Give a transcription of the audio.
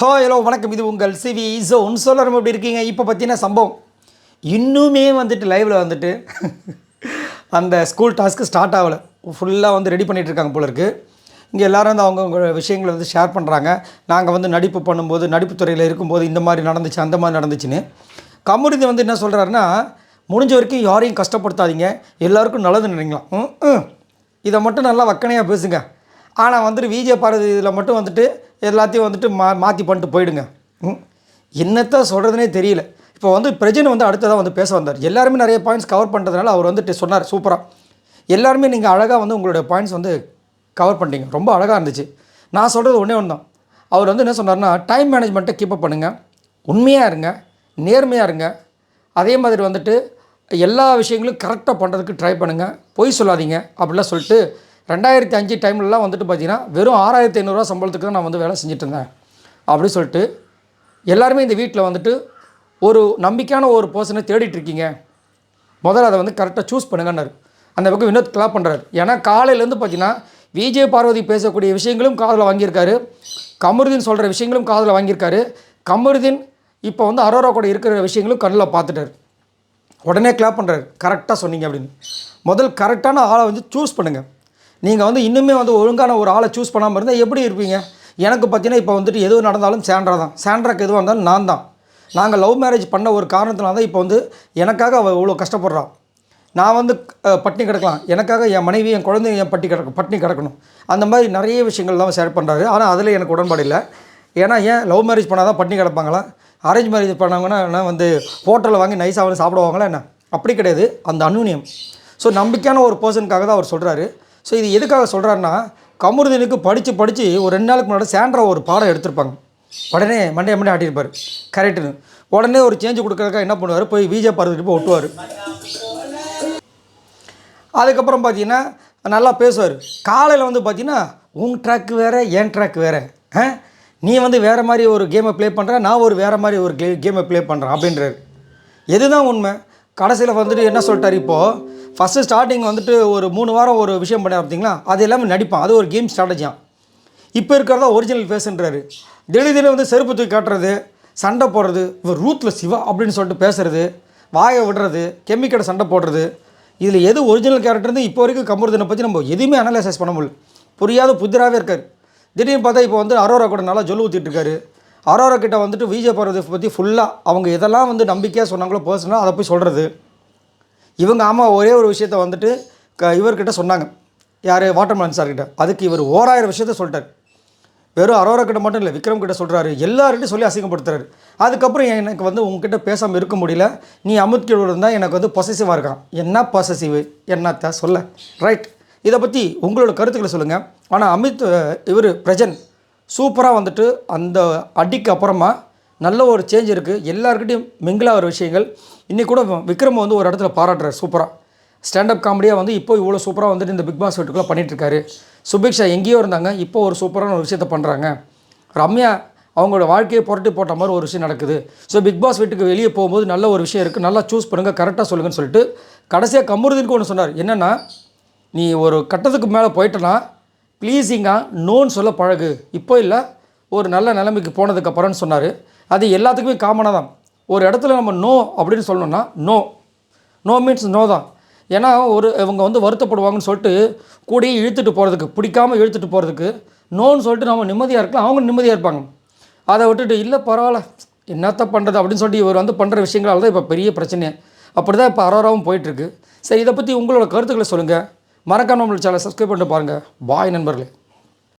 Hello வணக்கம். இது உங்கள் சிவி ஜோன். சொல்லணும் எப்படி இருக்கீங்க? இப்போ பார்த்தீங்கன்னா சம்பவம் இன்னுமே வந்துட்டு லைவில் வந்துட்டு அந்த ஸ்கூல் டாஸ்க்கு ஸ்டார்ட் ஆகலை. ஃபுல்லாக வந்து ரெடி பண்ணிகிட்ருக்காங்க போல இருக்குது. இங்கே எல்லோரும் வந்து அவங்கவுங்க விஷயங்களை வந்து ஷேர் பண்ணுறாங்க. நாங்கள் வந்து நடிப்பு பண்ணும்போது, நடிப்பு துறையில் இருக்கும்போது இந்த மாதிரி நடந்துச்சு, அந்த மாதிரி நடந்துச்சுன்னு. கமருதீன் வந்து என்ன சொல்கிறாருன்னா, முடிஞ்ச வரைக்கும் யாரையும் கஷ்டப்படுத்தாதீங்க, எல்லாருக்கும் நல்லது நினைக்கலாம். இதை மட்டும் நல்லா வக்கனையாக பேசுங்க. ஆனால் வந்துட்டு விஜய் பாரதி இதில் மட்டும் வந்துட்டு எல்லாத்தையும் வந்துட்டு மாற்றி பண்ணிட்டு போயிடுங்க. என்னத்தான் சொல்கிறதுனே தெரியல. இப்போ வந்து பிரஜன் வந்து அடுத்ததாக வந்து பேச வந்தார். எல்லாருமே நிறைய பாயிண்ட்ஸ் கவர் பண்ணுறதுனால அவர் வந்துட்டு சொன்னார் சூப்பராக. எல்லாருமே நீங்கள் அழகாக வந்து உங்களுடைய பாயிண்ட்ஸ் வந்து கவர் பண்ணிட்டீங்க, ரொம்ப அழகாக இருந்துச்சு. நான் சொல்கிறது ஒன்றே ஒன்று தான். அவர் வந்து என்ன சொன்னார்னா, டைம் மேனேஜ்மெண்ட்டை கீப்பப் பண்ணுங்கள், உண்மையாக இருங்க, நேர்மையாக இருங்க, அதே மாதிரி வந்துட்டு எல்லா விஷயங்களும் கரெக்டாக பண்ணுறதுக்கு ட்ரை பண்ணுங்கள், பொய் சொல்லாதீங்க அப்படிலாம் சொல்லிட்டு 2005 டைம்லலாம் வந்துட்டு பார்த்தீங்கன்னா வெறும் 6500 சம்பளத்துக்கு தான் நான் வந்து வேலை செஞ்சுட்டு இருந்தேன் அப்படின்னு சொல்லிட்டு எல்லாருமே இந்த வீட்டில் வந்துட்டு ஒரு நம்பிக்கையான ஒரு பர்சனை தேடிட்டுருக்கீங்க, முதல்ல அதை வந்து கரெக்டாக சூஸ் பண்ணுங்கன்னாரு. அந்த பக்கம் வினோத் கிளாப் பண்ணுறாரு. ஏன்னா காலையிலேருந்து பார்த்தீங்கன்னா விஜய் பார்வதி பேசக்கூடிய விஷயங்களும் காதில் வாங்கியிருக்காரு, கமருதீன் சொல்கிற விஷயங்களும் காதில் வாங்கியிருக்காரு. கமருதீன் இப்போ வந்து அரோரா கூட இருக்கிற விஷயங்களும் கண்ணில் பார்த்துட்டார். உடனே கிளாப் பண்ணுறாரு, கரெக்டாக சொன்னீங்க அப்படின்னு. முதல் கரெக்டான ஆளை வந்து சூஸ் பண்ணுங்கள். நீங்கள் வந்து இன்னுமே வந்து ஒழுங்கான ஒரு ஆளை சூஸ் பண்ணாமல் இருந்தால் எப்படி இருப்பீங்க? எனக்கு பார்த்தீங்கன்னா இப்போ வந்துட்டு எது நடந்தாலும் சாண்ட்ரா தான், சாண்ட்ராக்கு எதுவாக இருந்தாலும் நான் தான். நாங்கள் லவ் மேரேஜ் பண்ண ஒரு காரணத்தினால தான் இப்போ வந்து எனக்காக அவள் இவ்வளோ கஷ்டப்படுறான். நான் வந்து பட்டினி கிடக்கலாம், எனக்காக என் மனைவி என் குழந்தை என் பட்டினி கிடக்கணும். அந்த மாதிரி நிறைய விஷயங்கள்லாம் ஷேர் பண்ணுறாரு. ஆனால் அதில் எனக்கு உடன்பாடு இல்லை. ஏன்னா ஏன் லவ் மேரேஜ் பண்ணால் தான் பட்டினி கிடப்பாங்களா? அரேஞ்ச் மேரேஜ் பண்ணாங்கன்னா வந்து ஹோட்டலில் வாங்கி நைஸாக வந்து சாப்பிடுவாங்களா என்ன? அப்படி கிடையாது, அந்த அந்யூன்யம். ஸோ நம்பிக்கையான ஒரு பர்சனுக்காக தான் அவர் சொல்கிறாரு. ஸோ இது எதுக்காக சொல்கிறாருன்னா, கமருதீனுக்கு படித்து ஒரு 2 நாளுக்கு முன்னாடி சாண்ட்ரா ஒரு பாடம் எடுத்திருப்பாங்க. உடனே மண்டே ஆட்டியிருப்பார் கரெக்டுன்னு. உடனே ஒரு சேஞ்சு கொடுக்குறதுக்காக என்ன பண்ணுவார், போய் விஜய் பார்த்துட்டு போய் ஒட்டுவார். அதுக்கப்புறம் பார்த்தீங்கன்னா நல்லா பேசுவார். காலையில் வந்து பார்த்தீங்கன்னா உங்கள் ட்ராக் வேறு, என் ட்ராக் வேறு, நீ வந்து வேறு மாதிரி ஒரு கேமை ப்ளே பண்ணுற, நான் ஒரு வேறு மாதிரி ஒரு கேமை ப்ளே பண்ணுறேன் அப்படின்றாரு. எதுதான் உண்மை? கடைசியில் வந்துட்டு என்ன சொல்லிட்டார், இப்போது ஃபஸ்ட்டு ஸ்டார்டிங் வந்துட்டு ஒரு 3 வாரம் ஒரு விஷயம் பண்ண பார்த்தீங்களா, அது எல்லாமே நடிப்பான், அது ஒரு கேம் ஸ்ட்ராட்டஜியான். இப்போ இருக்கிறதா ஒரிஜினல் ஃபேஸுன்றாரு. திடீர்னு வந்து செருப்பு தூக்கி காட்டுறது, சண்டை போடுறது, இவர் ரூத்தில் சிவா அப்படின்னு சொல்லிட்டு பேசுகிறது, வாயை விடுறது, கெமிக்கடை சண்டை போடுறது, இதில் எது ஒரிஜினல் கேரக்டர்னு இப்போ வரைக்கும் கமருதீனை பற்றி நம்ம எதுவுமே அனலைசைஸ் பண்ண முடியல. புரியாத புதிராகவே இருக்கார். திடீர்னு பார்த்தா இப்போ வந்து அரோரா கூட நல்லா ஜொல்லு ஊற்றிட்டு இருக்காரு. அரோரா கிட்ட வந்துட்டு விஜய் பார்வதி பற்றி ஃபுல்லாக அவங்க எதெல்லாம் வந்து நம்பிக்கையாக சொன்னாங்களோ பர்சனலாக அதை போய் சொல்கிறது. இவங்க ஆமாம் ஒரே ஒரு விஷயத்த வந்துட்டு இவர்கிட்ட சொன்னாங்க, யார் வாட்டர்மேன் சார்கிட்ட. அதுக்கு இவர் 1000 விஷயத்த சொல்லிட்டார். வெறும் அரோரா கிட்ட மட்டும் இல்லை, விக்ரம் கிட்ட சொல்கிறாரு, எல்லார்கிட்டையும் சொல்லி அசிங்கப்படுத்துறாரு. அதுக்கப்புறம் எனக்கு வந்து உங்ககிட்ட பேசாமல் இருக்க முடியல, நீ அமுத் கீழ் இருந்தால் எனக்கு வந்து பொசசிவாக இருக்கான். என்ன பொசசிவ் என்னத்த சொல்ல? ரைட், இதை பற்றி உங்களோட கருத்துக்களை சொல்லுங்கள். ஆனால் இவர் பிரஜன் சூப்பராக வந்துட்டு அந்த அடிக்கு அப்புறமா நல்ல ஒரு சேஞ்ச் இருக்குது. எல்லாருக்கிட்டையும் மிங்கிளாகிற விஷயங்கள். இன்றைக்கி கூட விக்ரம் வந்து ஒரு இடத்துல பாராட்டுறாரு சூப்பராக. ஸ்டாண்டப் காமெடியாக வந்து இப்போ இவ்வளோ சூப்பராக வந்துட்டு இந்த பிக் பாஸ் வீட்டுக்குள்ளே பண்ணிகிட்ருக்காரு. சுபிக்ஷா எங்கேயோ இருந்தாங்க, இப்போ ஒரு சூப்பரான ஒரு விஷயத்தை பண்ணுறாங்க. ரம்யா அவங்களோட வாழ்க்கையை புரட்டி போட்ட மாதிரி ஒரு விஷயம் நடக்குது. ஸோ பிக் பாஸ் வீட்டுக்கு வெளியே போகும்போது நல்ல ஒரு விஷயம் இருக்குது, நல்லா சூஸ் பண்ணுங்கள், கரெக்டாக சொல்லுங்கன்னு சொல்லிட்டு கடைசியாக கமருதீனுக்கு ஒன்று சொன்னார். என்னென்னா, நீ ஒரு கட்டத்துக்கு மேலே போயிட்டனா ப்ளீஸிங்காக நோன்னு சொல்ல பழகு, இப்போ இல்லை ஒரு நல்ல நிலைமைக்கு போனதுக்கப்புறம்னு சொன்னார். அது எல்லாத்துக்குமே காமனாக தான். ஒரு இடத்துல நம்ம நோ அப்படின்னு சொல்லணும்னா நோ மீன்ஸ் நோ தான். ஏன்னா இவங்க வந்து வருத்தப்படுவாங்கன்னு சொல்லிட்டு கூடயே இழுத்துட்டு போகிறதுக்கு, பிடிக்காமல் இழுத்துட்டு போகிறதுக்கு நோன்னு சொல்லிட்டு நம்ம நிம்மதியாக இருக்கலாம், அவங்க நிம்மதியாக இருப்பாங்க. அதை விட்டுட்டு இல்லை பரவாயில்ல என்னத்த பண்ணுறது அப்படின்னு சொல்லிட்டு இவர் வந்து பண்ணுற விஷயங்களால் தான் இப்போ பெரிய பிரச்சனை. அப்படி தான் இப்போ அரோராவும் போயிட்டுருக்கு. சரி, இதை பற்றி உங்களோட கருத்துக்களை சொல்லுங்கள். மறக்காம நம்மளோட சேனலை சப்ஸ்கிரைப் பண்ணிட்டு பாருங்கள். பாய் நண்பர்களே.